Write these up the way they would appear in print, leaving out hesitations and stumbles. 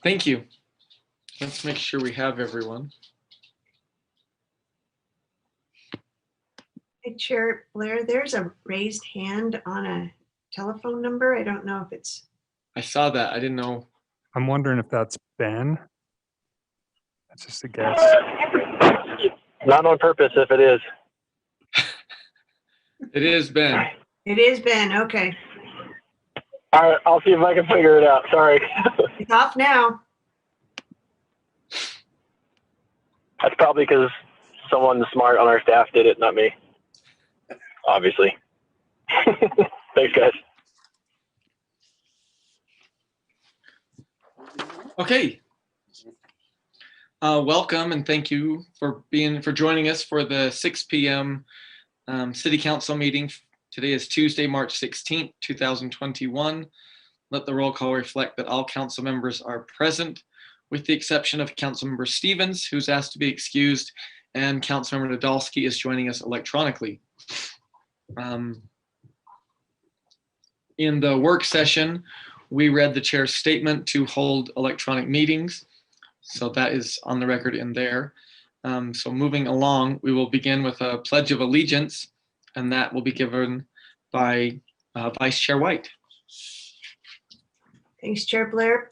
Thank you. Let's make sure we have everyone. Hey, Chair Blair, there's a raised hand on a telephone number. I don't know if it's. I saw that. I didn't know. I'm wondering if that's Ben. That's just a guess. Not on purpose if it is. It is Ben. It is Ben. Okay. All right, I'll see if I can figure it out. Sorry. It's off now. That's probably because someone smart on our staff did it, not me. Obviously. Thanks, guys. Okay. Welcome and thank you for joining us for the 6 p.m. City Council meeting. Today is Tuesday, March 16th, 2021. Let the roll call reflect that all council members are present, with the exception of Councilmember Stevens, who's asked to be excused, and Councilmember Nadolski is joining us electronically. In the work session, we read the chair's statement to hold electronic meetings. So that is on the record in there. So moving along, we will begin with a Pledge of Allegiance, and that will be given by Vice Chair White. Thanks, Chair Blair.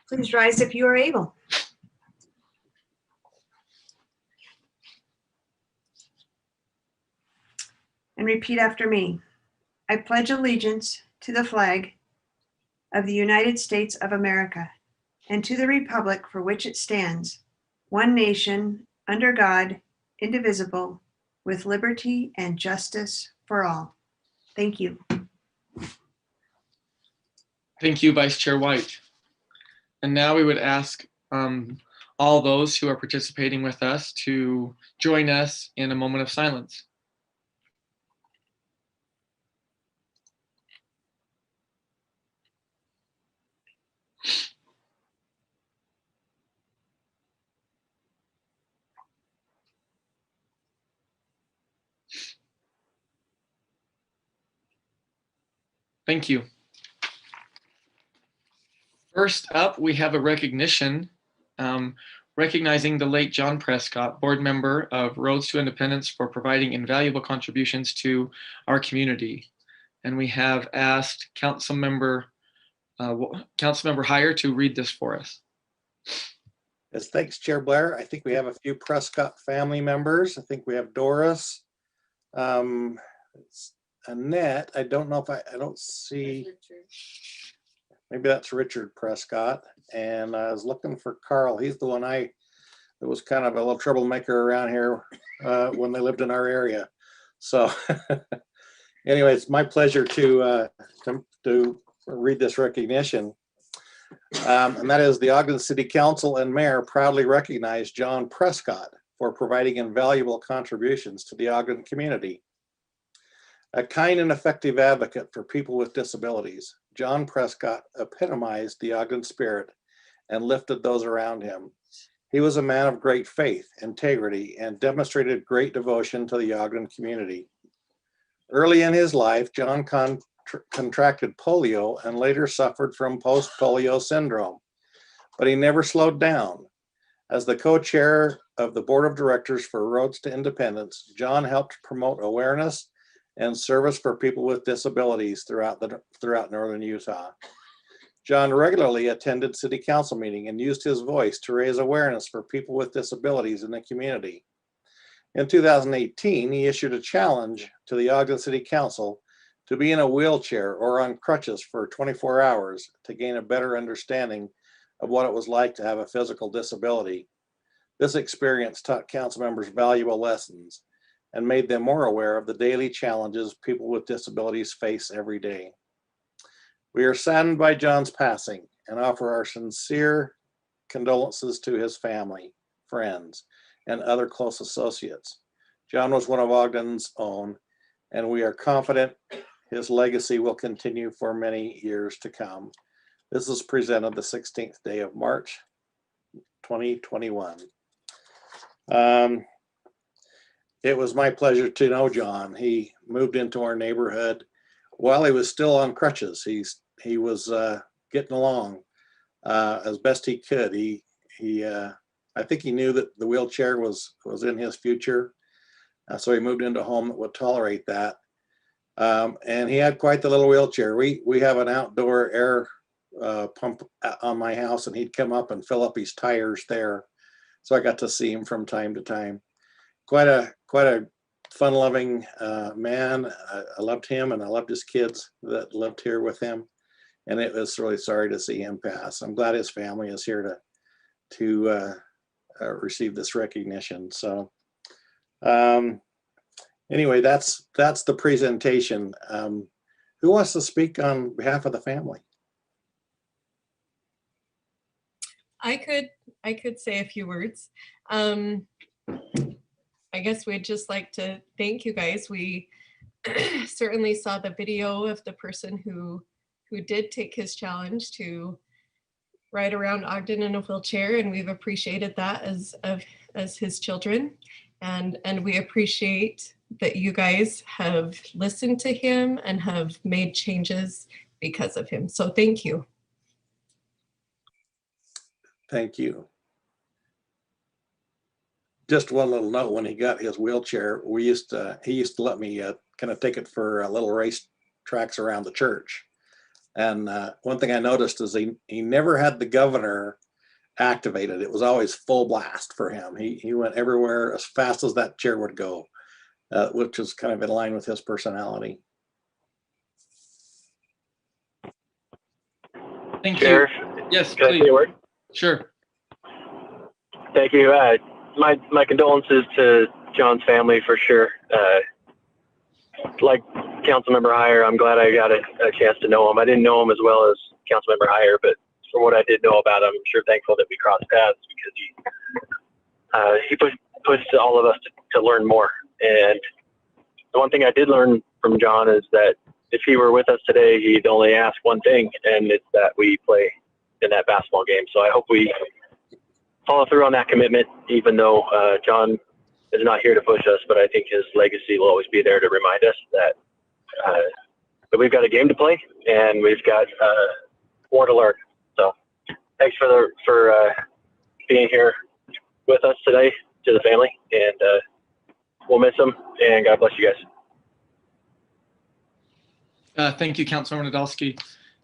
Please rise if you are able. And repeat after me. I pledge allegiance to the flag of the United States of America and to the republic for which it stands, one nation, under God, indivisible, with liberty and justice for all. Thank you. Thank you, Vice Chair White. And now we would ask all those who are participating with us to join us in a moment of silence. Thank you. First up, we have a recognition recognizing the late John Prescott, board member of Roads to Independence, for providing invaluable contributions to our community. And we have asked Councilmember Heyer to read this for us. Yes, thanks, Chair Blair. I think we have a few Prescott family members. I think we have Doris, Annette. I don't know if I don't see. Maybe that's Richard Prescott. And I was looking for Carl. He's the one that was kind of a little troublemaker around here when they lived in our area. So anyway, it's my pleasure to read this recognition. And that is: the Ogden City Council and Mayor proudly recognize John Prescott for providing invaluable contributions to the Ogden community. A kind and effective advocate for people with disabilities, John Prescott epitomized the Ogden spirit and lifted those around him. He was a man of great faith, integrity, and demonstrated great devotion to the Ogden community. Early in his life, John contracted polio and later suffered from post-polio syndrome, but he never slowed down. As the co-chair of the board of directors for Roads to Independence, John helped promote awareness and service for people with disabilities throughout northern Utah. John regularly attended city council meetings and used his voice to raise awareness for people with disabilities in the community. In 2018, he issued a challenge to the Ogden City Council to be in a wheelchair or on crutches for 24 hours to gain a better understanding of what it was like to have a physical disability. This experience taught council members valuable lessons and made them more aware of the daily challenges people with disabilities face every day. We are saddened by John's passing and offer our sincere condolences to his family, friends, and other close associates. John was one of Ogden's own, and we are confident his legacy will continue for many years to come. This is presented the 16th day of March, 2021. It was my pleasure to know John. He moved into our neighborhood while he was still on crutches. He was getting along. as best he could. I think he knew that the wheelchair was in his future. So he moved into a home that would tolerate that. And he had quite the little wheelchair. We have an outdoor air pump on my house, and he'd come up and fill up his tires there. So I got to see him from time to time. Quite a fun-loving man. I loved him, and I loved his kids that lived here with him. And it was really sorry to see him pass. I'm glad his family is here to receive this recognition. So anyway, that's the presentation. Who wants to speak on behalf of the family? I could say a few words. I guess we'd just like to thank you guys. We certainly saw the video of the person who did take his challenge to ride around Ogden in a wheelchair, and we've appreciated that as his children. And we appreciate that you guys have listened to him and have made changes because of him. So thank you. Thank you. Just one little note, when he got his wheelchair, he used to let me kind of take it for little race tracks around the church. And one thing I noticed is he never had the governor activated. It was always full blast for him. He went everywhere as fast as that chair would go, which is kind of in line with his personality. Thank Sheriff, you. Yes, can I say please. a word? Sure. Thank you. My condolences to John's family for sure. Like Councilmember Heyer, I'm glad I got a chance to know him. I didn't know him as well as Councilmember Heyer, but from what I did know about him, I'm sure thankful that we crossed paths because he pushed all of us to learn more. And the one thing I did learn from John is that if he were with us today, he'd only ask one thing, and it's that we play in that basketball game. So I hope we follow through on that commitment, even though John is not here to push us, but I think his legacy will always be there to remind us that we've got a game to play and we've got more to learn. So thanks for being here with us today, to the family, and we'll miss him, and God bless you guys. Thank you, Councilmember Nadolski.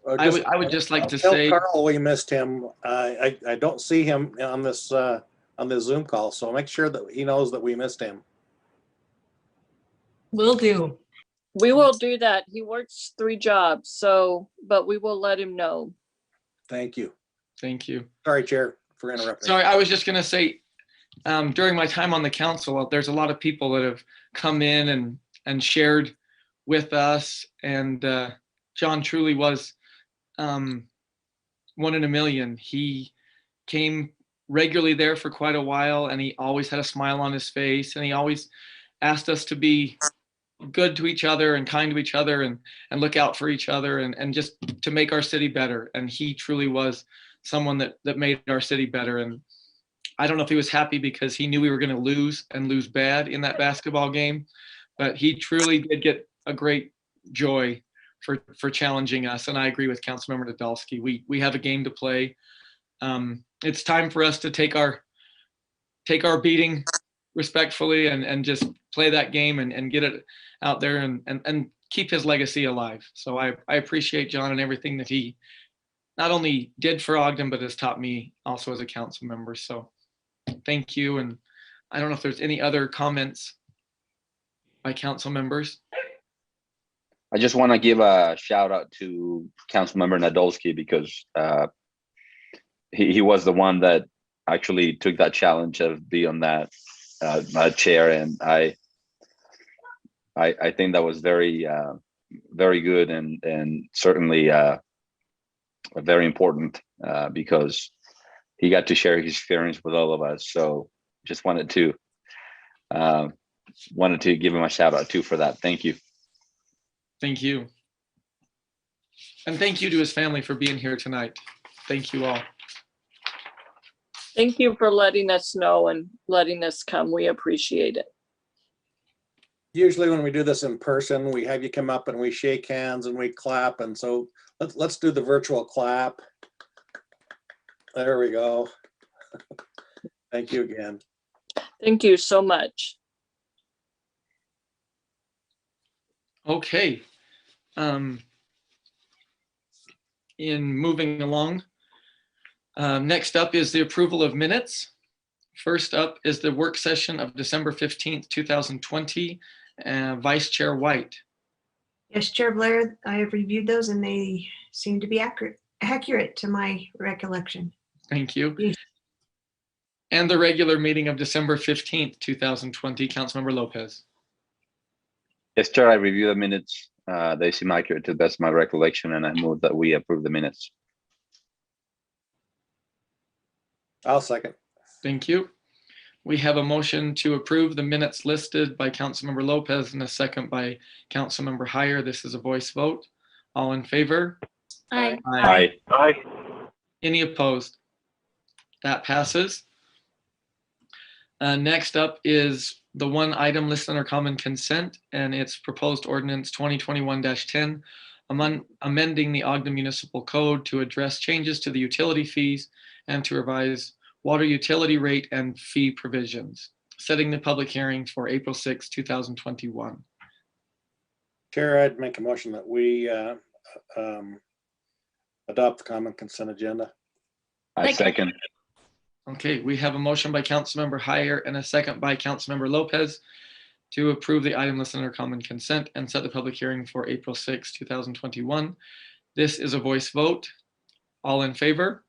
I would just like to tell say, Carl we missed him. I don't see him on this Zoom call, so make sure that he knows that we missed him. Will do. We will do that. He works 3 jobs, so, but we will let him know. Thank you. thank you. Sorry, Chair, for interrupting. Sorry, I was just going to say, during my time on the council, there's a lot of people that have come in and shared with us, and John truly was one in a million. He came regularly there for quite a while, and he always had a smile on his face, and he always asked us to be good to each other and kind to each other and look out for each other and just to make our city better. And he truly was someone that made our city better. And I don't know if he was happy because he knew we were going to lose and lose bad in that basketball game, but he truly did get a great joy for challenging us. And I agree with Councilmember Nadolski. We have a game to play. It's time for us to take our beating respectfully and just play that game and get it out there and keep his legacy alive. So I appreciate John and everything that he not only did for Ogden, but has taught me also as a council member. So thank you. And I don't know if there's any other comments by council members. I just want to give a shout out to Councilmember Nadolski because he was the one that actually took that challenge of being on that chair, and I think that was very very good and certainly very important because he got to share his experience with all of us. So just wanted to give him a shout out too for that. Thank you. Thank you. And thank you to his family for being here tonight. Thank you all. Thank you for letting us know and letting us come. We appreciate it. Usually when we do this in person, we have you come up and we shake hands and we clap. And so let's do the virtual clap. There we go. Thank you again. Thank you so much. Okay. In moving along, next up is the approval of minutes. First up is the work session of December 15th, 2020. Vice Chair White. Yes, Chair Blair, I have reviewed those and they seem to be accurate to my recollection. Thank you. Yes. And the regular meeting of December 15th, 2020. Councilmember Lopez. Yes, Chair, I reviewed the minutes. They seem accurate to the best of my recollection, and I move that we approve the minutes. I'll second. Thank you. We have a motion to approve the minutes listed by Councilmember Lopez and a second by Councilmember Heyer. This is a voice vote. All in favor? Aye. Aye. Aye. Any opposed? That passes. Next up is the one item listed under common consent, and it's proposed ordinance 2021-10, amending the Ogden Municipal Code to address changes to the utility fees and to revise water utility rate and fee provisions, setting the public hearing for April 6, 2021. Chair, I'd make a motion that we adopt the common consent agenda. I second. Okay, we have a motion by Councilmember Heyer and a second by Councilmember Lopez to approve the item listed under common consent and set the public hearing for April 6, 2021. This is a voice vote. All in favor?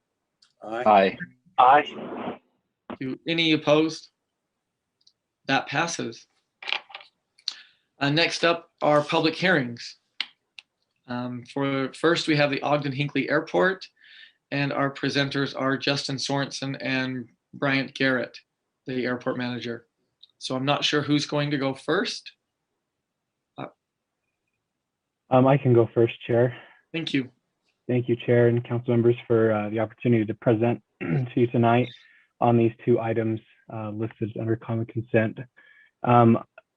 Aye. Aye. Any opposed? That passes. Next up are public hearings. For first, we have the Ogden Hinckley Airport, and our presenters are Justin Sorensen and Bryant Garrett, the airport manager. So I'm not sure who's going to go first. I can go first, Chair. Thank you. Thank you, Chair and council members, for the opportunity to present to you tonight on these two items listed under common consent.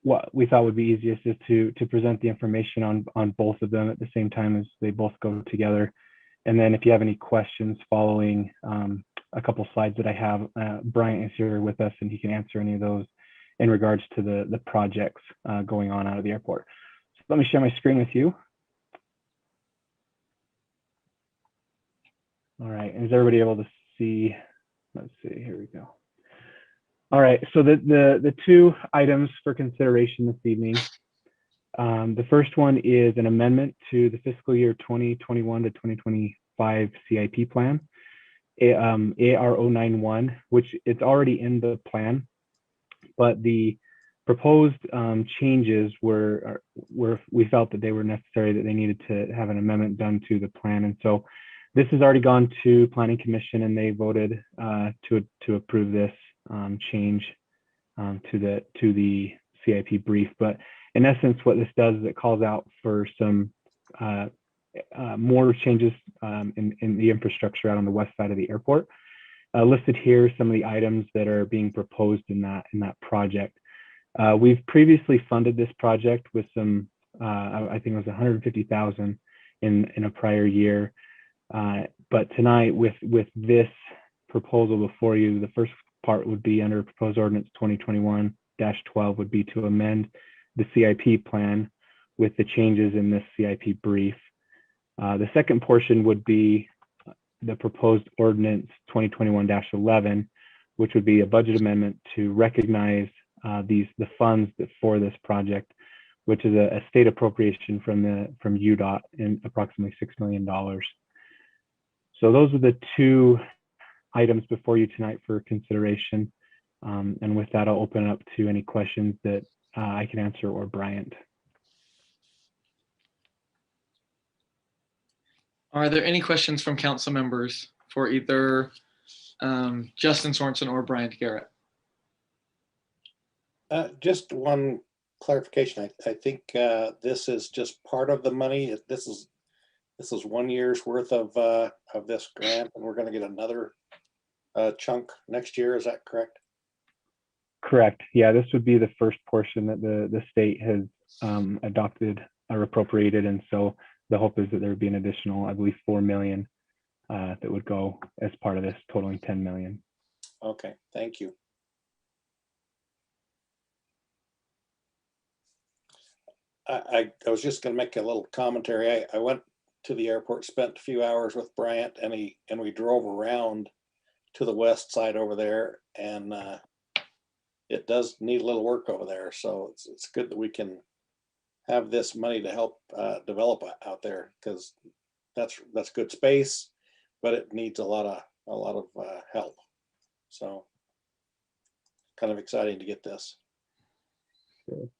What we thought would be easiest is to present the information on both of them at the same time, as they both go together. And then if you have any questions following a couple slides that I have, Bryant is here with us and he can answer any of those in regards to the projects going on out of the airport. So let me share my screen with you. All right, is everybody able to see? Let's see, here we go. All right, so the two items for consideration this evening. The first one is an amendment to the fiscal year 2021 to 2025 CIP plan, AR091, which it's already in the plan, but the proposed changes we felt that they were necessary, that they needed to have an amendment done to the plan. And so this has already gone to Planning Commission and they voted to approve this change to the CIP brief. But in essence, what this does is it calls out for some more changes in the infrastructure out on the west side of the airport. Listed here some of the items that are being proposed in that project. We've previously funded this project with some, I think it was $150,000 in a prior year. But tonight, with this proposal before you, the first part would be under proposed ordinance 2021-12 would be to amend the CIP plan with the changes in this CIP brief. The second portion would be the proposed ordinance 2021-11, which would be a budget amendment to recognize the funds for this project, which is a state appropriation from UDOT in approximately $6 million. So those are the two items before you tonight for consideration. And with that, I'll open it up to any questions that I can answer, or Bryant. Are there any questions from council members for either Justin Sorensen or Bryant Garrett? Just one clarification. I think this is just part of the money. This is 1 year's worth of this grant, and we're going to get another chunk next year. Is that correct? Correct. Yeah, this would be the first portion that the state has adopted or appropriated, and so the hope is that there would be an additional, I believe, $4 million that would go as part of this, totaling 10 million. Okay, thank you. I was just gonna make a little commentary. I went to the airport, spent a few hours with Bryant, and we drove around to the west side over there, and it does need a little work over there. So it's good that we can have this money to help develop out there, because that's good space, but it needs a lot of help. So kind of exciting to get this. Good.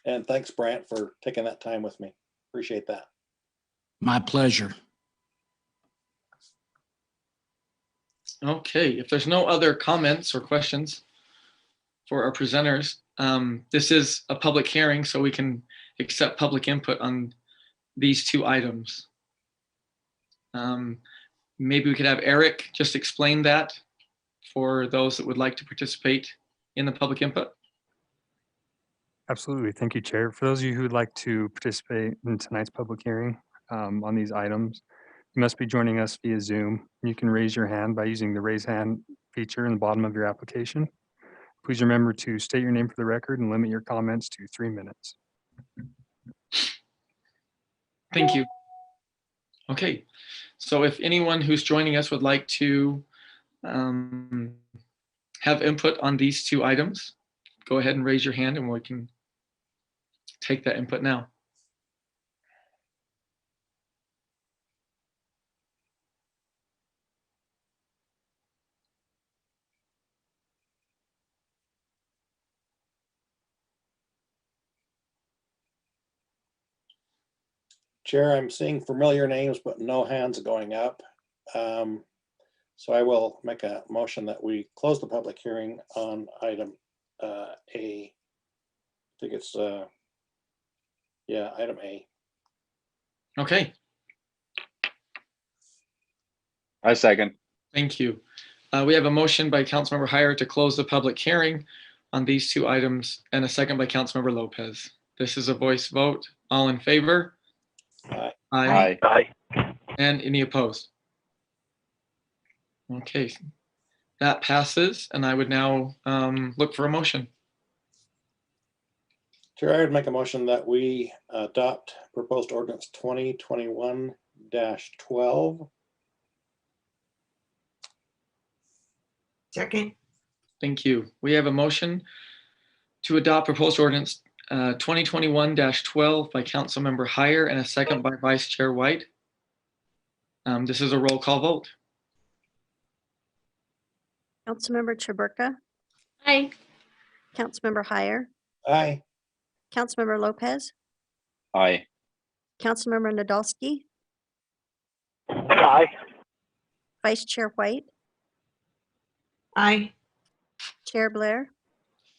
And thanks, Brant, for taking that time with me. Appreciate that. My pleasure. Okay, if there's no other comments or questions for our presenters, this is a public hearing, so we can accept public input on these two items. Maybe we could have Eric just explain that for those that would like to participate in the public input. Absolutely. Thank you, Chair. For those of you who would like to participate in tonight's public hearing on these items, you must be joining us via Zoom. You can raise your hand by using the raise hand feature in the bottom of your application. Please remember to state your name for the record and limit your comments to 3 minutes. Thank you. Okay, so if anyone who's joining us would like to have input on these two items, go ahead and raise your hand and we can take that input now. Chair, I'm seeing familiar names, but no hands going up. So I will make a motion that we close the public hearing on item A. I think it's, yeah, item A. Okay, I second. thank you. We have a motion by Councilmember Heyer to close the public hearing on these two items and a second by Councilmember Lopez. This is a voice vote. All in favor? Aye. Aye. Aye. And any opposed? Okay, that passes, and I would now look for a motion. Chair, I would make a motion that we adopt proposed ordinance 2021-12. Second. Thank you. We have a motion to adopt proposed ordinance 2021-12 by Councilmember Heyer and a second by Vice Chair White. This is a roll call vote. Councilmember Chaburka, Aye. Councilmember Heyer, Aye. Councilmember Lopez, Aye. Councilmember Nadolski, Aye. Vice Chair White, Aye. Chair Blair,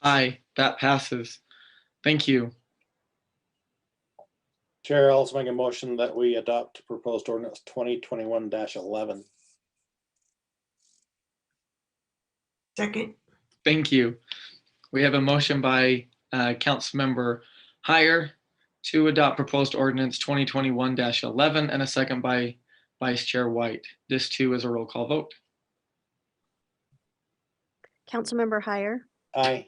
Aye, that passes. Thank you. Chair, I'll also make a motion that we adopt proposed ordinance 2021-11. Second. Thank you. We have a motion by Councilmember Heyer to adopt proposed ordinance 2021-11 and a second by Vice Chair White. This too is a roll call vote. Councilmember Heyer, Aye.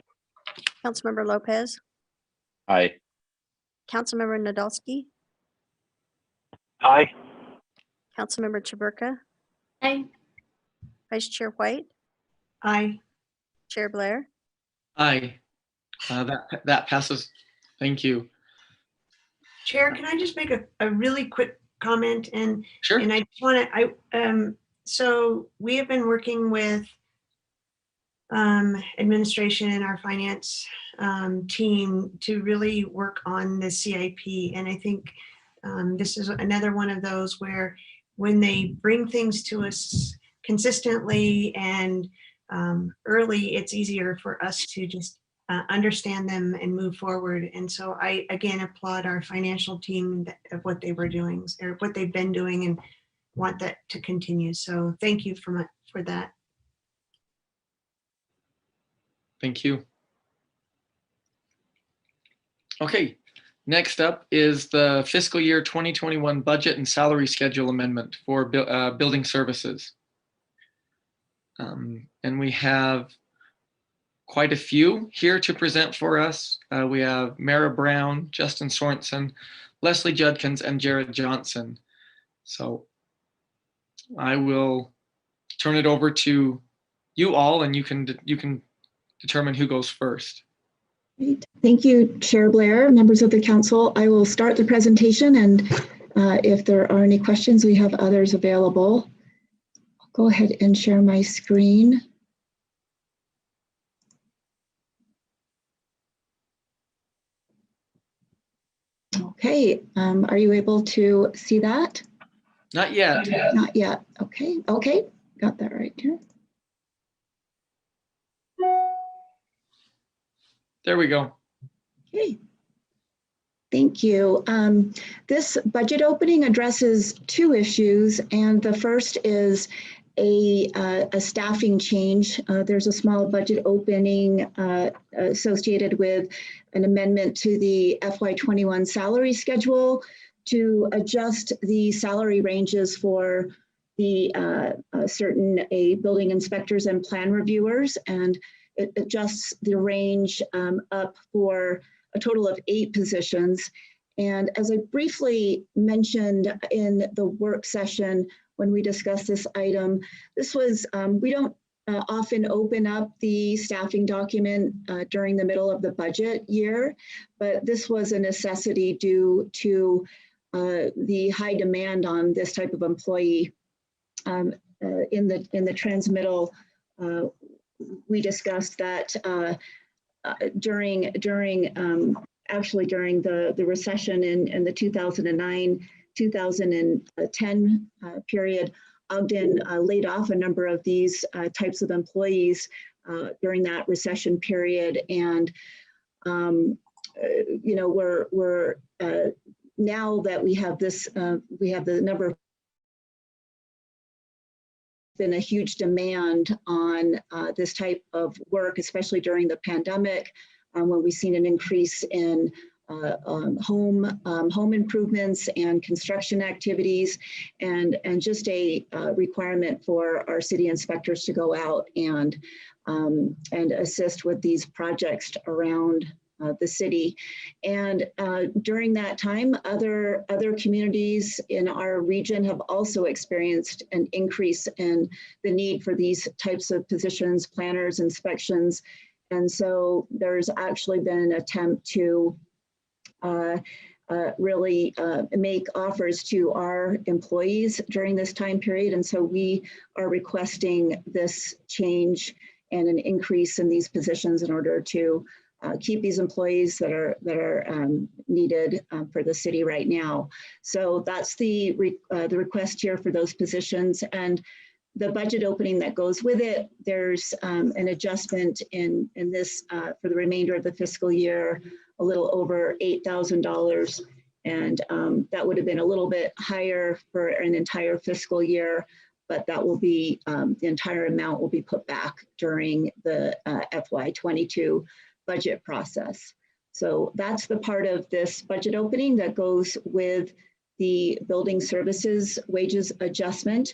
Councilmember Lopez, Aye. Councilmember Nadolski, Aye. Councilmember Chaburka, Aye. Vice Chair White, Aye. Chair Blair, Aye, that passes. Thank you. Chair, can I just make a really quick comment? And Sure. I just want to, so we have been working with administration and our finance team to really work on the CIP. And I think this is another one of those where when they bring things to us consistently and early, it's easier for us to just understand them and move forward. And so I, again, applaud our financial team of what they were doing or what they've been doing and want that to continue. So thank you for that. Thank you. Okay, Next up is the fiscal year 2021 budget and salary schedule amendment for building services. And we have quite a few here to present for us. We have Mara Brown, Justin Sorensen, Leslie Judkins, and Jared Johnson. So I will turn it over to you all, and you can determine who goes first. Great. Thank you, Chair Blair, members of the council. I will start the presentation, and if there are any questions, we have others available. I'll go ahead and share my screen. Okay, are you able to see that? Not yet. Not yet. Okay, got that right here. There we go. Okay. Thank you. This budget opening addresses two issues, and the first is a staffing change. There's a small budget opening associated with an amendment to the FY21 salary schedule to adjust the salary ranges for the certain building inspectors and plan reviewers, and it adjusts the range up for a total of 8 positions. And as I briefly mentioned in the work session when we discussed this item, this was, we don't often open up the staffing document during the middle of the budget year, but this was a necessity due to the high demand on this type of employee. In the transmittal, we discussed that during the recession in the 2009-2010 period, Ogden laid off a number of these types of employees during that recession period, and you know, we're now that we have this, we have the number of been a huge demand on this type of work, especially during the pandemic, when we've seen an increase in home improvements and construction activities, and just a requirement for our city inspectors to go out and assist with these projects around the city. And during that time, other communities in our region have also experienced an increase in the need for these types of positions, planners, inspections. And so there's actually been an attempt to really make offers to our employees during this time period. And so we are requesting this change and an increase in these positions in order to keep these employees that are needed for the city right now. So that's the request here for those positions, and the budget opening that goes with it. There's an adjustment in this for the remainder of the fiscal year, a little over $8,000, and that would have been a little bit higher for an entire fiscal year, but that will be the entire amount will be put back during the FY22 budget process. So that's the part of this budget opening that goes with the building services wages adjustment.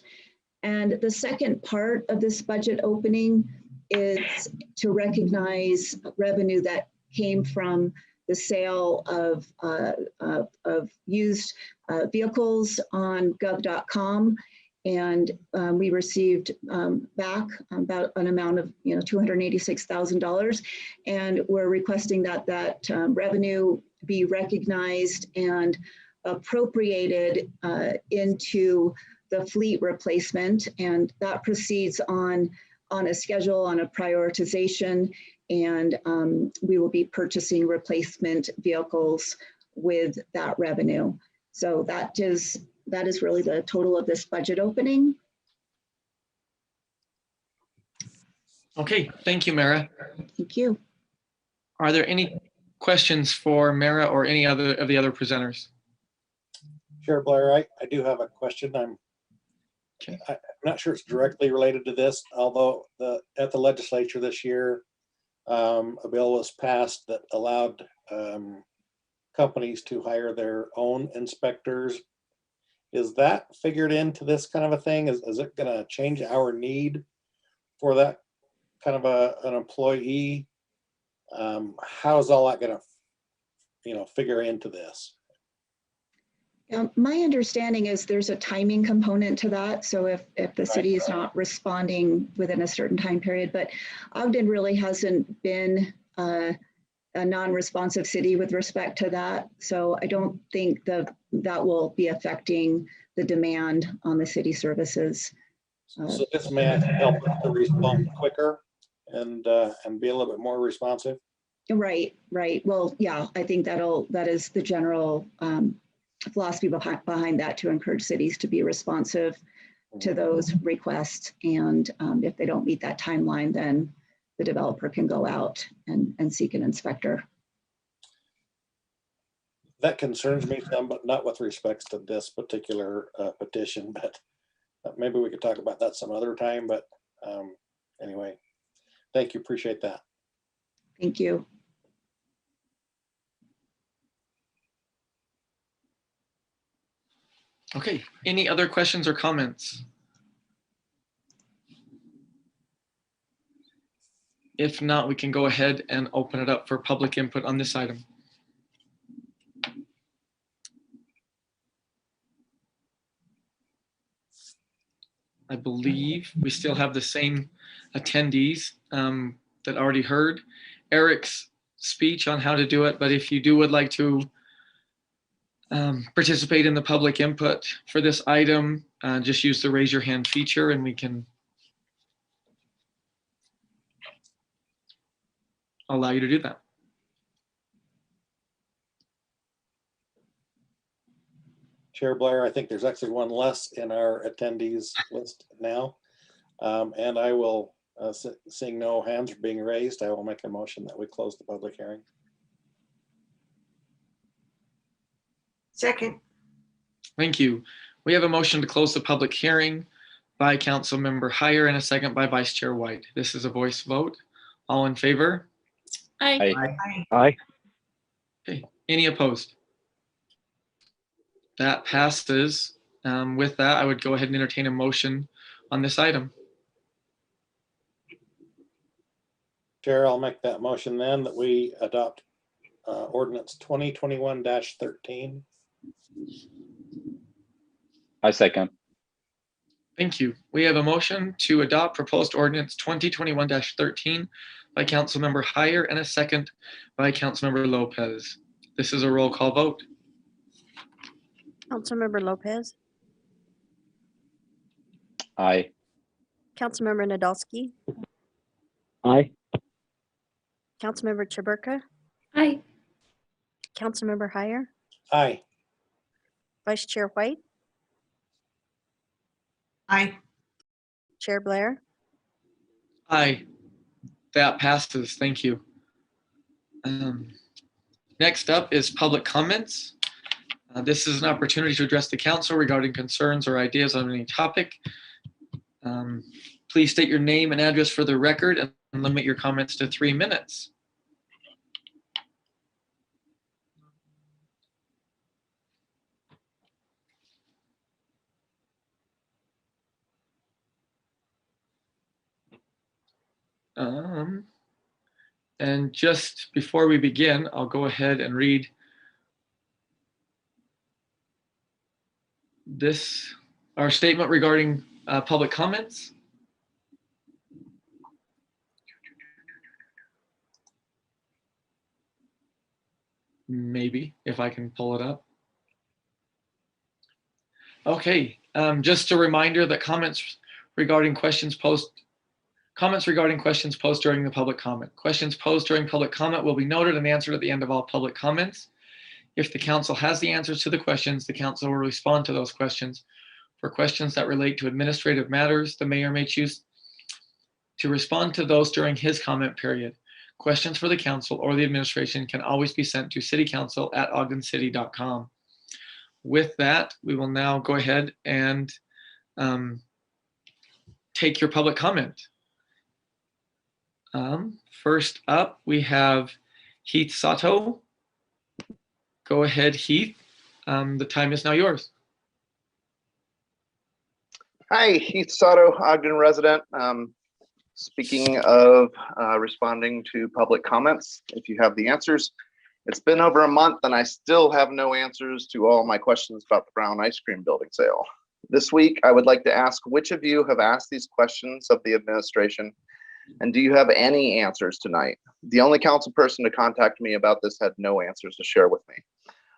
And the second part of this budget opening is to recognize revenue that came from the sale of used vehicles on gov.com. And we received back about an amount of $286,000, and we're requesting that revenue be recognized and appropriated into the fleet replacement, and that proceeds on a schedule, on a prioritization, and we will be purchasing replacement vehicles with that revenue. So that is really the total of this budget opening. Okay, thank you, Mara. Thank you. Are there any questions for Mara or any other of the other presenters? Chair Blair, I do have a question. I'm not sure it's directly related to this, although at the legislature this year, a bill was passed that allowed companies to hire their own inspectors. Is that figured into this kind of a thing? Is it gonna change our need for that kind of an employee? How's all that gonna, figure into this? My understanding is there's a timing component to that. So if the city is not responding within a certain time period, but Ogden really hasn't been a non-responsive city with respect to that. So I don't think that will be affecting the demand on the city services. So this may help us to respond quicker and be a little bit more responsive. Right. Well, yeah, I think that is the general philosophy behind that, to encourage cities to be responsive to those requests. And if they don't meet that timeline, then the developer can go out and seek an inspector. That concerns me some, but not with respects to this particular petition, but maybe we could talk about that some other time. But anyway, thank you. Appreciate that. Thank you. Okay, any other questions or comments? If not, we can go ahead and open it up for public input on this item. I believe we still have the same attendees that already heard Eric's speech on how to do it, but if you would like to participate in the public input for this item, just use the raise your hand feature and we can allow you to do that. Chair Blair, I think there's actually one less in our attendees list now. And I will, seeing no hands being raised, I will make a motion that we close the public hearing. Second. Thank you. We have a motion to close the public hearing by Council Member Heyer and a second by Vice Chair White. This is a voice vote. All in favor? Aye. Aye. Okay. Any opposed? That passes. With that, I would go ahead and entertain a motion on this item. Chair, I'll make that motion then that we adopt ordinance 2021-13. I second. Thank you. We have a motion to adopt proposed ordinance 2021-13 by Councilmember Heyer and a second by Councilmember Lopez. This is a roll call vote. Councilmember Lopez, Aye. Councilmember Nadolski, Aye. Councilmember Chaburka, Aye. Councilmember Heyer, Aye. Vice Chair White, Aye. Chair Blair. Aye. That passes. Thank you. Next up is public comments. This is an opportunity to address the council regarding concerns or ideas on any topic. Please state your name and address for the record and limit your comments to 3 minutes. And just before we begin, I'll go ahead and read our statement regarding public comments. Maybe, if I can pull it up. Okay, just a reminder that comments regarding questions posed during the public comment. Questions posed during public comment will be noted and answered at the end of all public comments. If the council has the answers to the questions, the council will respond to those questions. For questions that relate to administrative matters, the mayor may choose to respond to those during his comment period. Questions for the council or the administration can always be sent to citycouncil@ogdencity.com. With that, we will now go ahead and take your public comment. First up, we have Heath Sato. go ahead, Heath. The time is now yours. Hi, Heath Soto, Ogden resident. Speaking of responding to public comments, if you have the answers, it's been over a month and I still have no answers to all my questions about the Brown ice cream building sale. This week, I would like to ask which of you have asked these questions of the administration, and do you have any answers tonight? The only council person to contact me about this had no answers to share with me.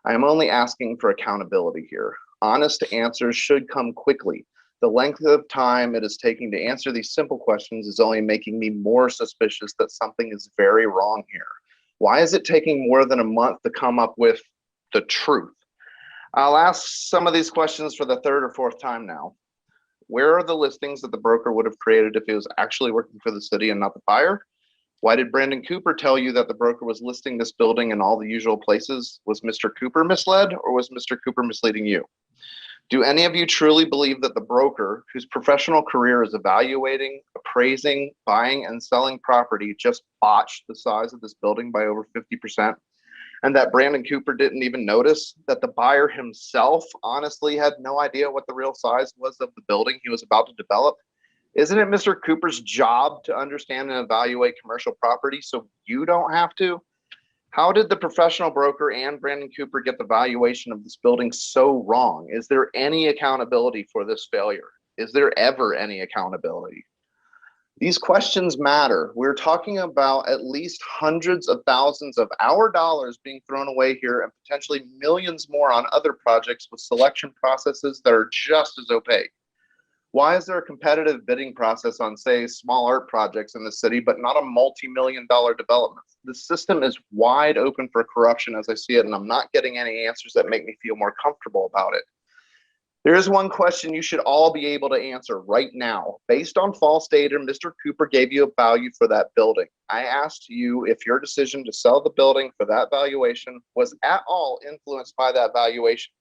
I am only asking for accountability here. Honest answers should come quickly. The length of time it is taking to answer these simple questions is only making me more suspicious that something is very wrong here. Why is it taking more than a month to come up with the truth? I'll ask some of these questions for the third or fourth time now. Where are the listings that the broker would have created if he was actually working for the city and not the buyer? Why did Brandon Cooper tell you that the broker was listing this building in all the usual places? Was Mr. Cooper misled, or was Mr. Cooper misleading you? Do any of you truly believe that the broker, whose professional career is evaluating, appraising, buying, and selling property, just botched the size of this building by over 50%? And that Brandon Cooper didn't even notice that the buyer himself honestly had no idea what the real size was of the building he was about to develop? Isn't it Mr. Cooper's job to understand and evaluate commercial property so you don't have to? How did the professional broker and Brandon Cooper get the valuation of this building so wrong? Is there any accountability for this failure? Is there ever any accountability? These questions matter. We're talking about at least hundreds of thousands of our dollars being thrown away here and potentially millions more on other projects with selection processes that are just as opaque. Why is there a competitive bidding process on, say, small art projects in the city, but not a multi-million-dollar development? The system is wide open for corruption as I see it, and I'm not getting any answers that make me feel more comfortable about it. There is one question you should all be able to answer right now. Based on false data, Mr. Cooper gave you a value for that building. I asked you if your decision to sell the building for that valuation was at all influenced by that valuation.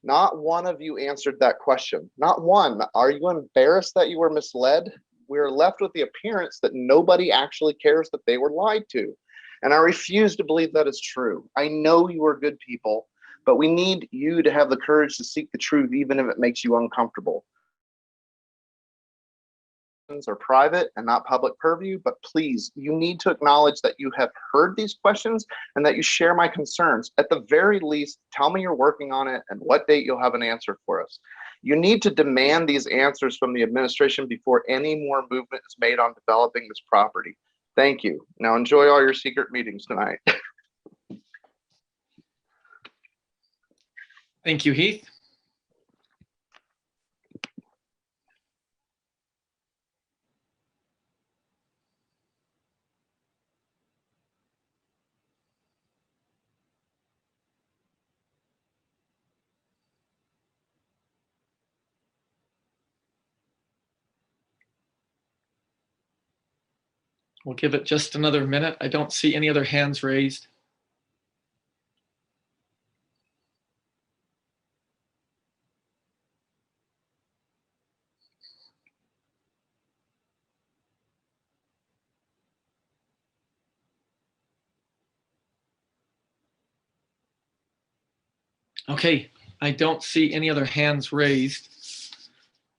Not one of you answered that question. Not one. Are you embarrassed that you were misled? We're left with the appearance that nobody actually cares that they were lied to. And I refuse to believe that is true. I know you are good people, but we need you to have the courage to seek the truth, even if it makes you uncomfortable. Are private and not public purview, but please, you need to acknowledge that you have heard these questions and that you share my concerns. At the very least, tell me you're working on it and what date you'll have an answer for us. You need to demand these answers from the administration before any more movement is made on developing this property. Thank you. Now enjoy all your secret meetings tonight. Thank you, Heath. We'll give it just another minute. I don't see any other hands raised. Okay, I don't see any other hands raised.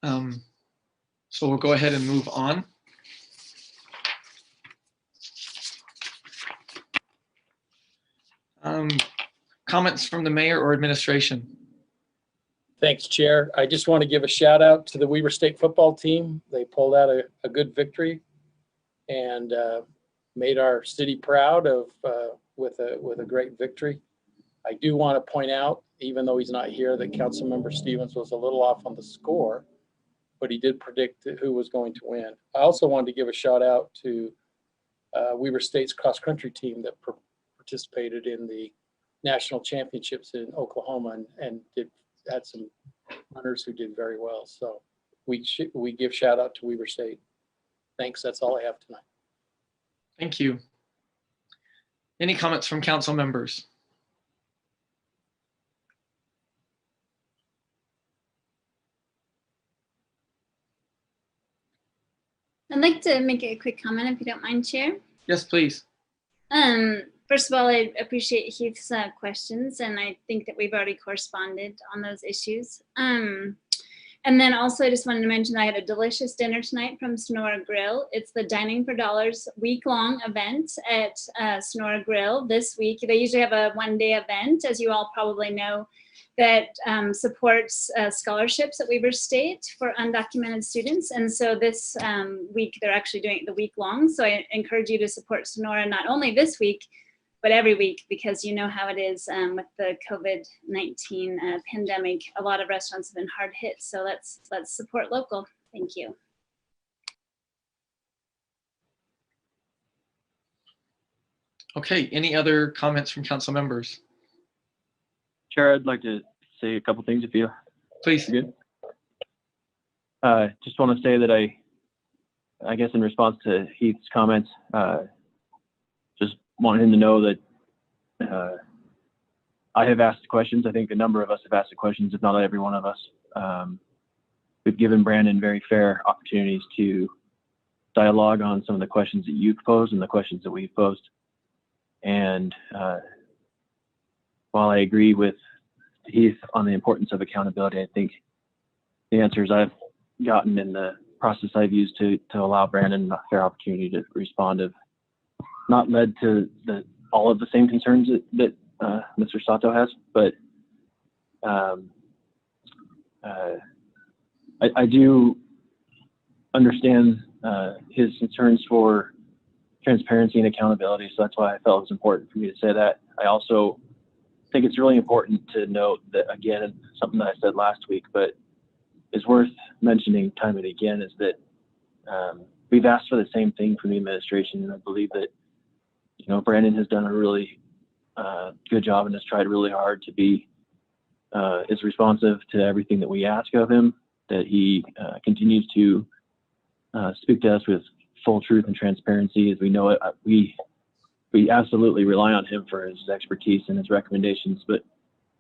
So we'll go ahead and move on. Comments from the mayor or administration? Thanks, Chair. I just want to give a shout out to the Weber State football team. They pulled out a good victory and made our city proud with a great victory. I do want to point out, even though he's not here, that Councilmember Stevens was a little off on the score, but he did predict who was going to win. I also wanted to give a shout out to Weber State's cross country team that participated in the national championships in Oklahoma and had some runners who did very well. So we give shout out to Weber State. Thanks. That's all I have tonight. Thank you. Any comments from council members? I'd like to make a quick comment if you don't mind, Chair. Yes, please. First of all, I appreciate Heath's questions, and I think that we've already corresponded on those issues. And then also, I just wanted to mention I had a delicious dinner tonight from Sonora Grill. It's the Dining for Dollars week-long event at Sonora Grill this week. They usually have a one-day event, as you all probably know, that supports scholarships at Weber State for undocumented students. And so this week, they're actually doing it the week long. So I encourage you to support Sonora not only this week, but every week, because you know how it is with the COVID-19 pandemic. A lot of restaurants have been hard hit. So let's support local. Thank you. Okay, any other comments from council members? Chair, I'd like to say a couple things if you please. Good. Just want to say that I guess in response to Heath's comments, just wanted him to know that I have asked questions. I think a number of us have asked the questions, if not every one of us. We've given Brandon very fair opportunities to dialogue on some of the questions that you've posed and the questions that we've posed. And while I agree with Heath on the importance of accountability, I think the answers I've gotten in the process I've used to allow Brandon a fair opportunity to respond have not led to all of the same concerns that Mr. Sato has, but I do understand his concerns for transparency and accountability, so that's why I felt it was important for me to say that. I also think it's really important to note that, again, something that I said last week, but is worth mentioning time and again, is that we've asked for the same thing from the administration, and I believe that, you know, Brandon has done a really good job and has tried really hard to be as responsive to everything that we ask of him, that he continues to speak to us with full truth and transparency. As we know it, we absolutely rely on him for his expertise and his recommendations,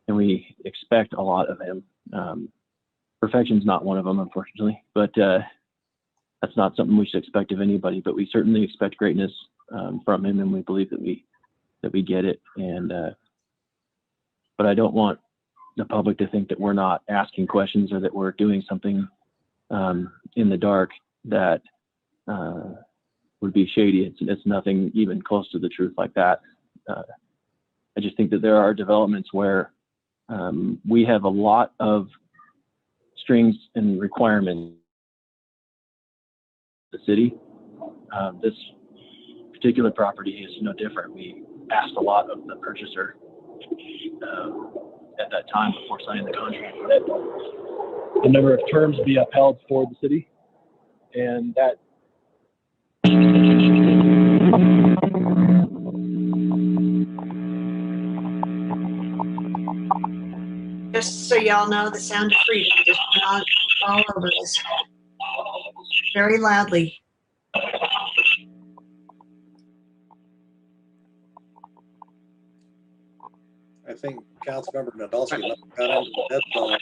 and we expect a lot of him. Perfection's not one of them, unfortunately, but that's not something we should expect of anybody, but we certainly expect greatness from him, and we believe that we get it. And but I don't want the public to think that we're not asking questions or that we're doing something in the dark that would be shady. It's nothing even close to the truth like that. I just think that there are developments where we have a lot of strings and requirements in the city. This particular property is no different. We asked a lot of the purchaser at that time before signing the contract that the number of terms be upheld for the city, and that Just so y'all know, the sound of freedom just went on all over us very loudly. I think Councilmember Nadolski got into the dead zone.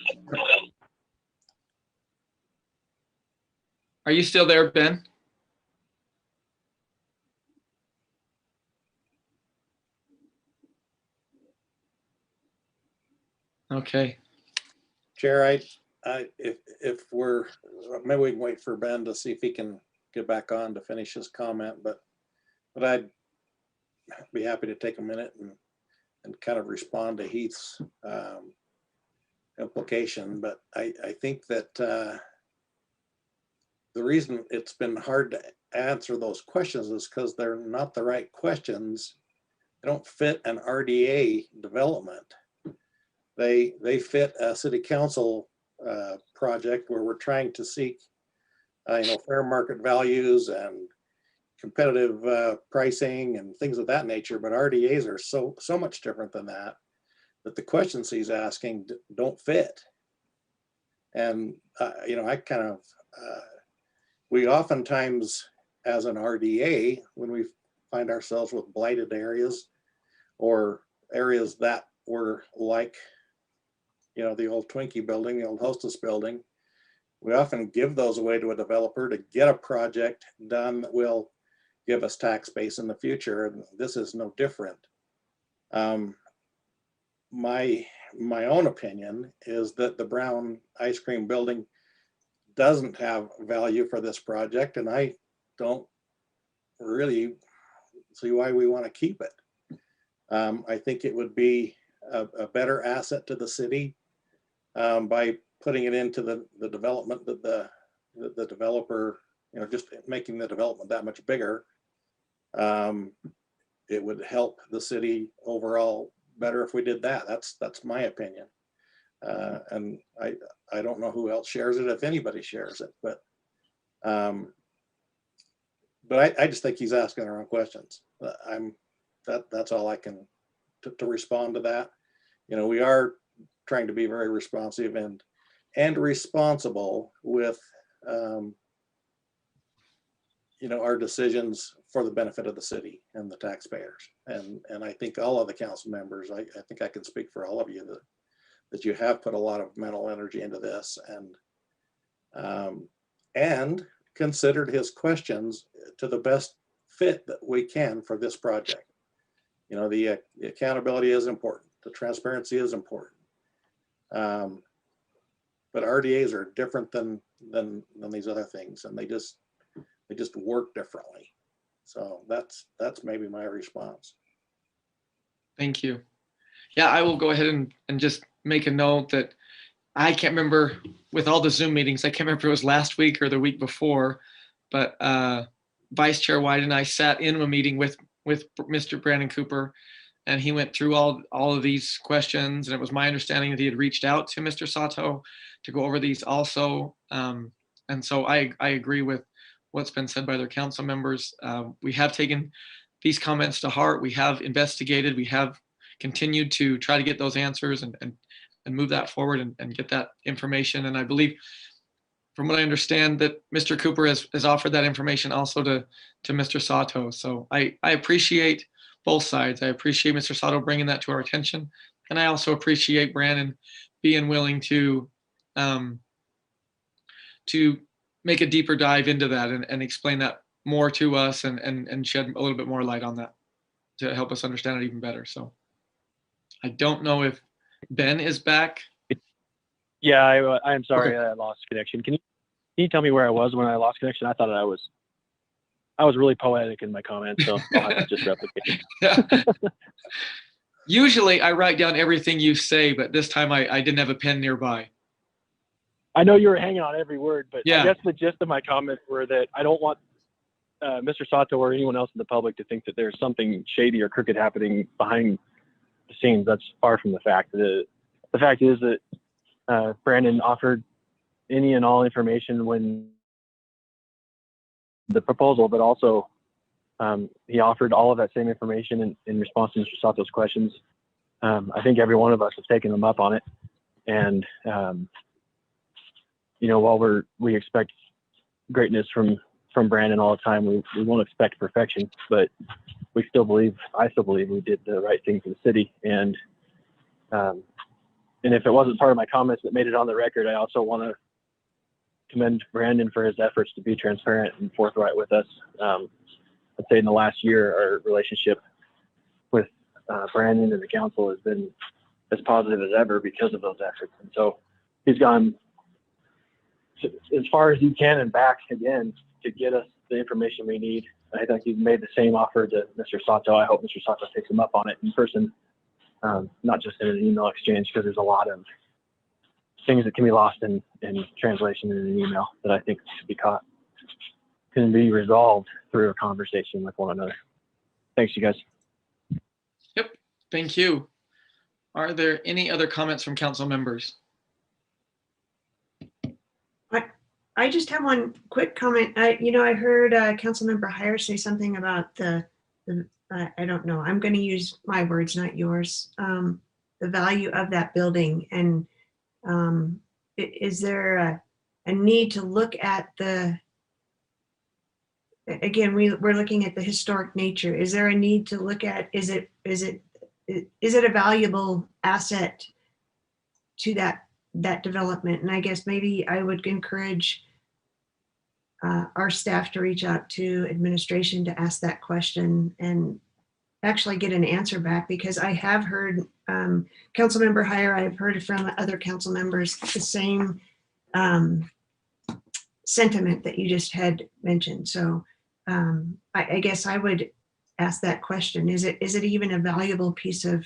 Are you still there, Ben? Okay. Chair, if we're, maybe we can wait for Ben to see if he can get back on to finish his comment, but I'd be happy to take a minute and kind of respond to Heath's implication. But I think that the reason it's been hard to answer those questions is because they're not the right questions. They don't fit an RDA development. They fit a city council project where we're trying to seek fair market values and competitive pricing and things of that nature, but RDAs are so much different than that the questions he's asking don't fit. And I kind of we oftentimes, as an RDA, when we find ourselves with blighted areas or areas that were like the old Twinkie building, the old Hostess building, we often give those away to a developer to get a project done that will give us tax base in the future. And this is no different. My own opinion is that the Brown Ice Cream Building doesn't have value for this project, and I don't really see why we want to keep it. I think it would be a better asset to the city by putting it into the development that the developer, just making the development that much bigger. It would help the city overall better if we did that. That's my opinion. And I don't know who else shares it, if anybody shares it, but I just think he's asking the wrong questions. That's all I can to respond to that. We are trying to be very responsive and responsible with our decisions for the benefit of the city and the taxpayers. And I think all of the council members, I think I can speak for all of you that you have put a lot of mental energy into this and considered his questions to the best fit that we can for this project. The accountability is important. The transparency is important. But RDAs are different than these other things, and they just work differently. So that's maybe my response. Thank you. Yeah, I will go ahead and just make a note that I can't remember with all the Zoom meetings, I can't remember if it was last week or the week before, but Vice Chair White and I sat in a meeting with Mr. Brandon Cooper, and he went through all of these questions. And it was my understanding that he had reached out to Mr. Sato to go over these also. And so I agree with what's been said by their council members. We have taken these comments to heart. We have investigated. We have continued to try to get those answers and move that forward and get that information. And I believe, from what I understand, that Mr. Cooper has offered that information also to Mr. Sato. So I appreciate both sides. I appreciate Mr. Sato bringing that to our attention. And I also appreciate Brandon being willing to make a deeper dive into that and explain that more to us and shed a little bit more light on that to help us understand it even better. So I don't know if Ben is back. Yeah, I'm sorry. Okay. I lost connection. Can you tell me where I was when I lost connection? I thought I was really poetic in my comments, so I'll have to just replicate it. Usually I write down everything you say, but this time I didn't have a pen nearby. I know you were hanging on every word, but yeah. I guess the gist of my comments were that I don't want Mr. Sato or anyone else in the public to think that there's something shady or crooked happening behind the scenes. That's far from the fact. The fact is that Brandon offered any and all information when the proposal, but also he offered all of that same information in response to Mr. Sato's questions. I think every one of us has taken them up on it. And, while we expect greatness from Brandon all the time, we won't expect perfection, but I still believe we did the right thing for the city. And if it wasn't part of my comments that made it on the record, I also want to commend Brandon for his efforts to be transparent and forthright with us. I'd say in the last year, our relationship with Brandon and the council has been as positive as ever because of those efforts. And so he's gone as far as he can and back again to get us the information we need. I think he's made the same offer to Mr. Sato. I hope Mr. Sato takes him up on it in person, not just in an email exchange, because there's a lot of things that can be lost in translation in an email that I think can be resolved through a conversation with one another. Thanks, you guys. Yep, thank you. Are there any other comments from council members? I just have one quick comment. I heard Councilmember Heyer say something about I don't know, I'm going to use my words, not yours, the value of that building. And is there a need to look at again, we're looking at the historic nature. Is there a need to look at, is it a valuable asset to that development? And I guess maybe I would encourage our staff to reach out to administration to ask that question and actually get an answer back, because I have heard, Councilmember Heyer, I've heard from other council members the same sentiment that you just had mentioned. So I guess I would ask that question. Is it even a valuable piece of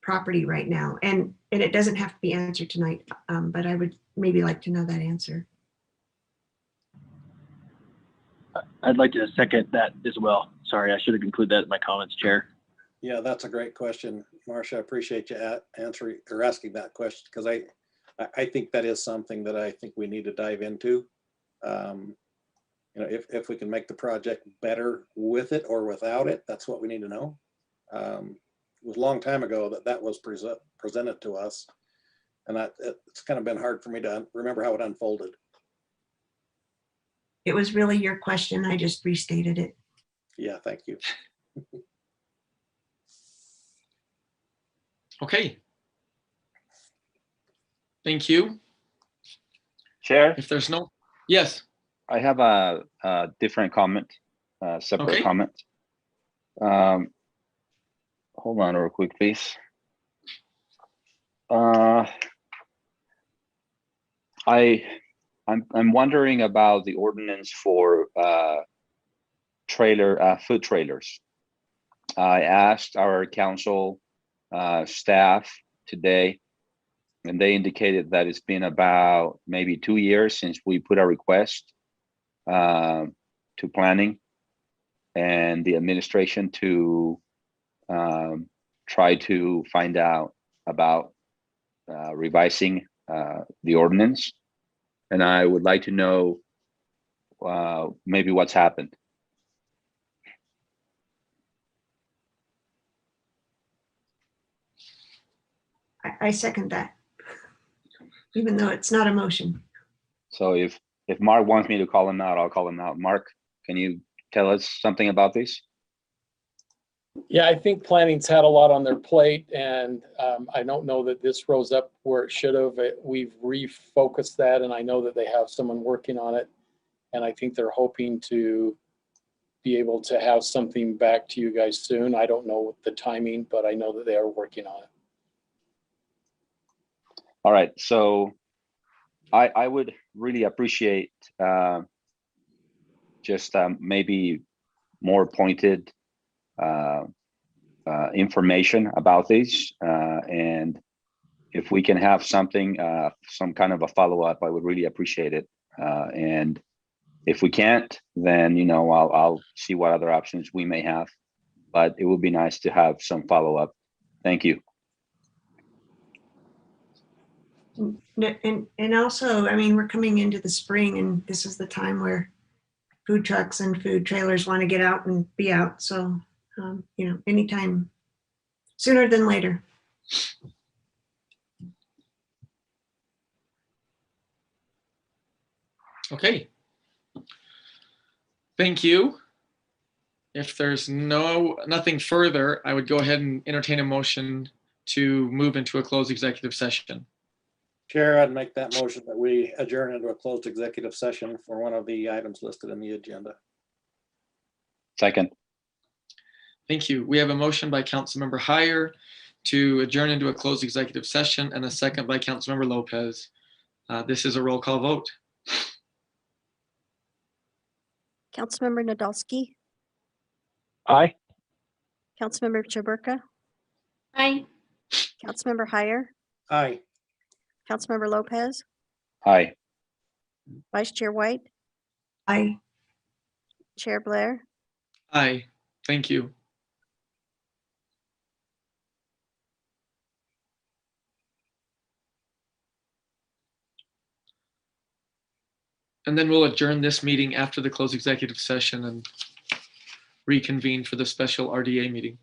property right now? And it doesn't have to be answered tonight, but I would maybe like to know that answer. I'd like to second that as well. Sorry, I should have included that in my comments, Chair. Yeah, that's a great question, Marcia. I appreciate you answering or asking that question, because I think that is something that I think we need to dive into. You know, if we can make the project better with it or without it, that's what we need to know. It was a long time ago that was presented to us, and it's kind of been hard for me to remember how it unfolded. It was really your question. I just restated it. Yeah, thank you. Okay. Thank you. Chair, If there's no, yes. I have a different comment, separate Okay. comment. Hold on real quick, please. I'm wondering about the ordinance for food trailers. I asked our council staff today, and they indicated that it's been about maybe 2 years since we put a request to planning and the administration to try to find out about revising the ordinance. And I would like to know maybe what's happened. I second that, even though it's not a motion. So if Mark wants me to call him out, I'll call him out. Mark, can you tell us something about this? Yeah, I think planning's had a lot on their plate, and I don't know that this rose up where it should have. We've refocused that, and I know that they have someone working on it, and I think they're hoping to be able to have something back to you guys soon. I don't know the timing, but I know that they are working on it. All right, so I would really appreciate just maybe more pointed information about these, and if we can have something, some kind of a follow-up, I would really appreciate it. And if we can't, then I'll see what other options we may have, but it would be nice to have some follow-up. Thank you. And also, I mean, we're coming into the spring, and this is the time where food trucks and food trailers want to get out and be out. So, anytime sooner than later. Okay. Thank you. If there's nothing further, I would go ahead and entertain a motion to move into a closed executive session. Chair, I'd make that motion that we adjourn into a closed executive session for one of the items listed in the agenda. Second. Thank you. We have a motion by Councilmember Heyer to adjourn into a closed executive session, and a second by Councilmember Lopez. This is a roll call vote. Councilmember Nadolski, Aye. Councilmember Chaburka, Aye. Councilmember Heyer, Aye. Councilmember Lopez, Aye. Vice Chair White, Aye. Chair Blair. Aye. Thank you. And then we'll adjourn this meeting after the closed executive session and reconvene for the special RDA meeting.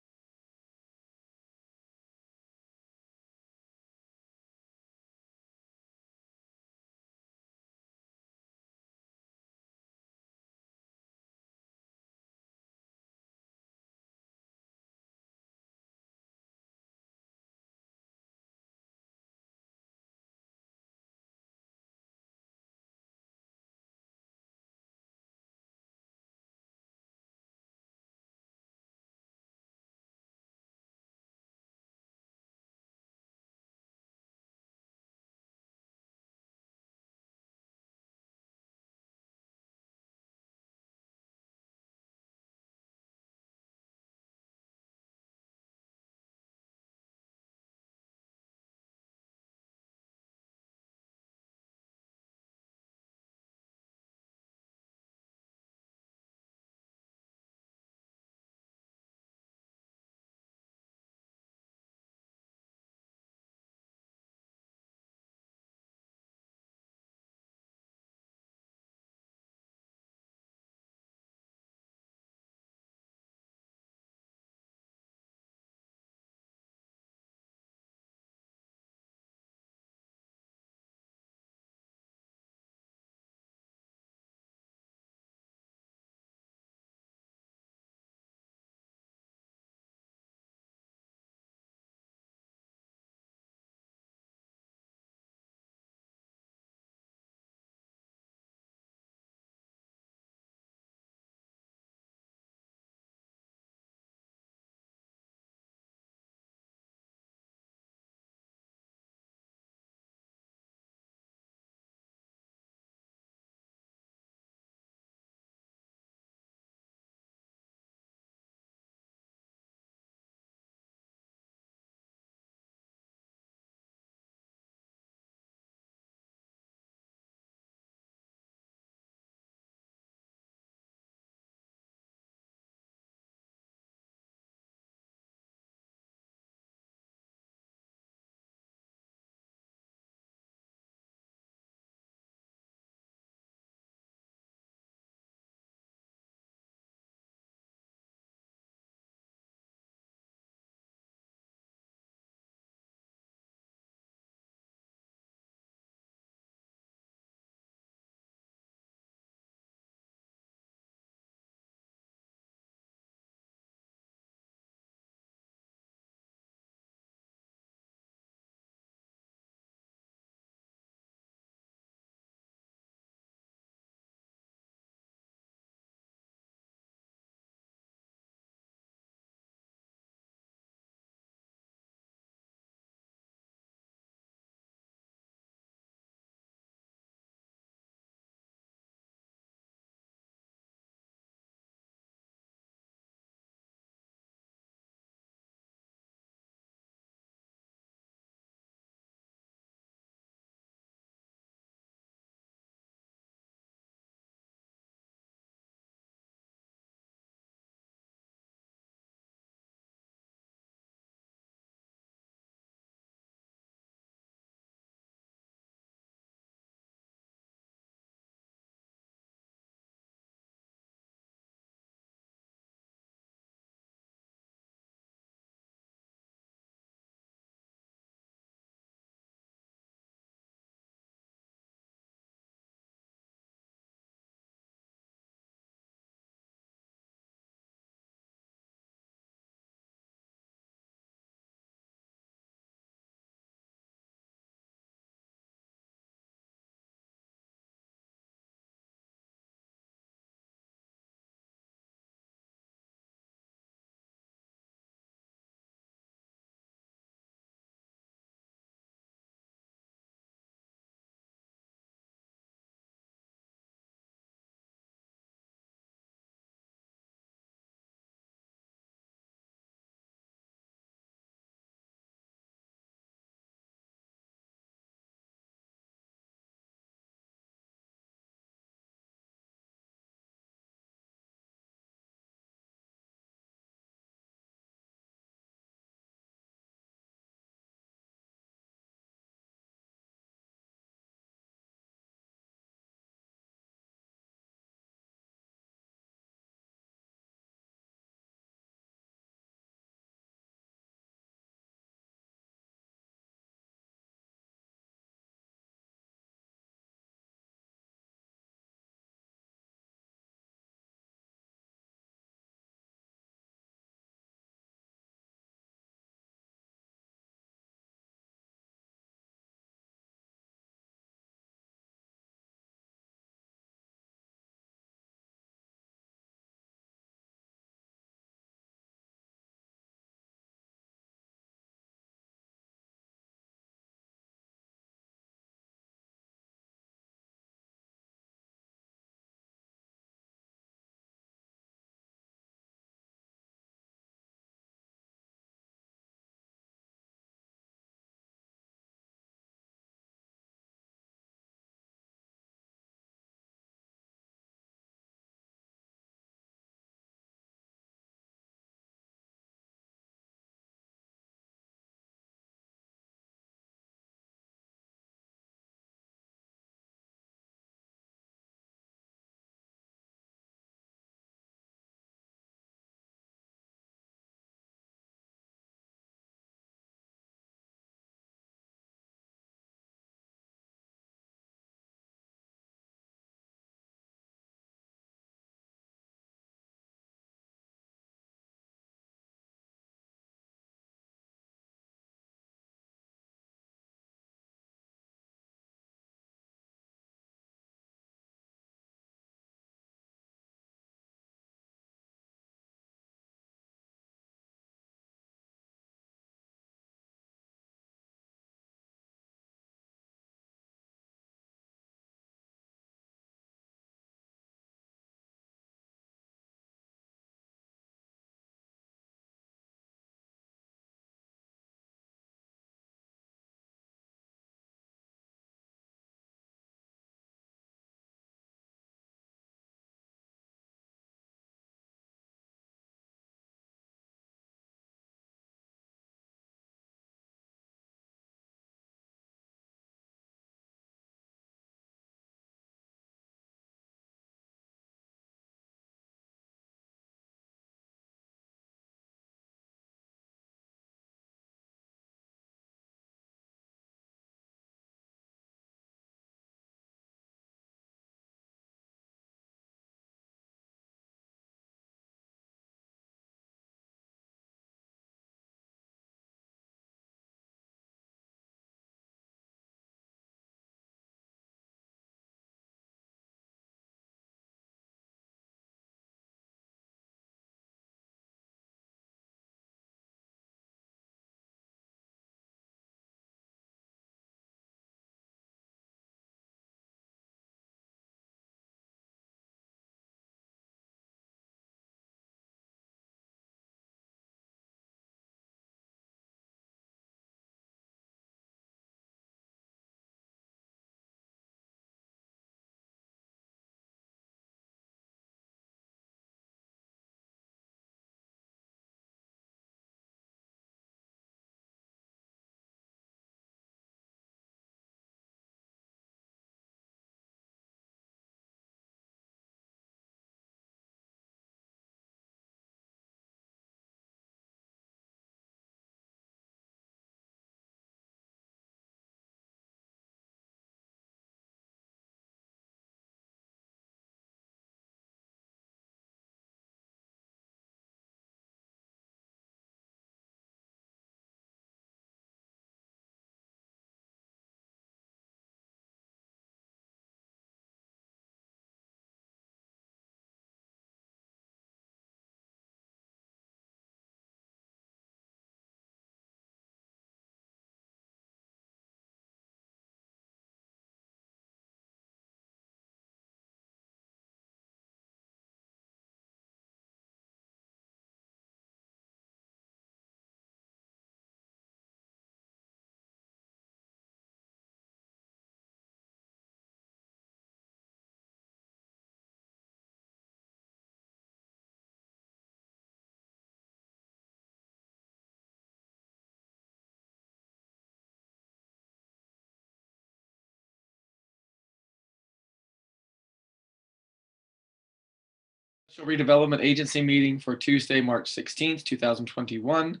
Redevelopment Agency meeting for Tuesday, March 16th, 2021.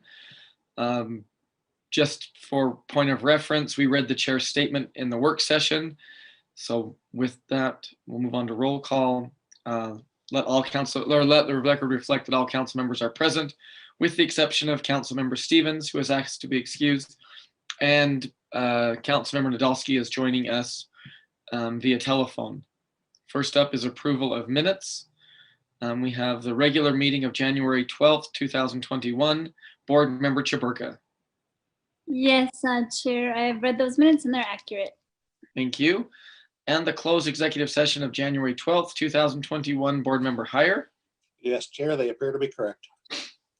Just for point of reference, we read the chair's statement in the work session. So with that, we'll move on to roll call. Let the record reflect that all council members are present, with the exception of Councilmember Stevens, who has asked to be excused, and Councilmember Nadolski is joining us via telephone. First up is approval of minutes. We have the regular meeting of January 12th, 2021. Board Member Chaburka. Yes, Chair, I have read those minutes and they're accurate. Thank you. And the closed executive session of January 12th, 2021. Board Member Heyer. Yes, Chair, they appear to be correct.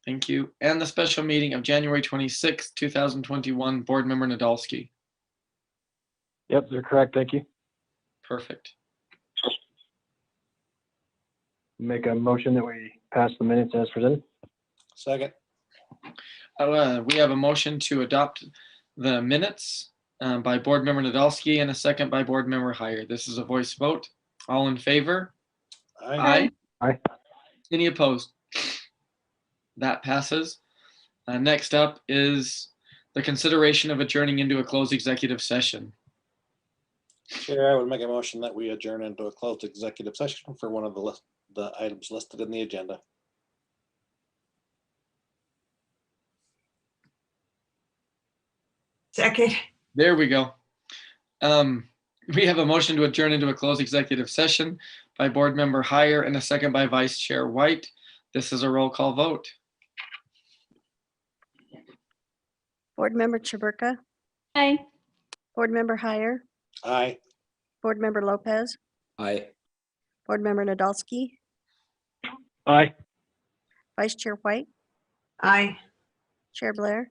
Thank you. And the special meeting of January 26th, 2021. Board Member Nadolski. Yep, they're correct. Thank you. Perfect. Make a motion that we pass the minutes as presented. Second. We have a motion to adopt the minutes by Board Member Nadolski and a second by Board Member Heyer. This is a voice vote. All in favor? Aye. Aye. Any opposed? That passes. Next up is the consideration of adjourning into a closed executive session. Chair, I would make a motion that we adjourn into a closed executive session for one of the items listed in the agenda. Second. There we go. We have a motion to adjourn into a closed executive session by Board Member Heyer and a second by Vice Chair White. This is a roll call vote. Board Member Chaburka, Aye. Board Member Heyer, Aye. Board Member Lopez, Aye. Board Member Nadolski, Aye. Vice Chair White, Aye. Chair Blair.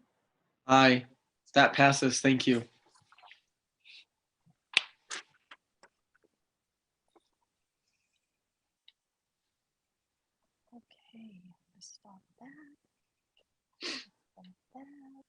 Aye. That passes. Thank you. Okay, stop that. Stop that.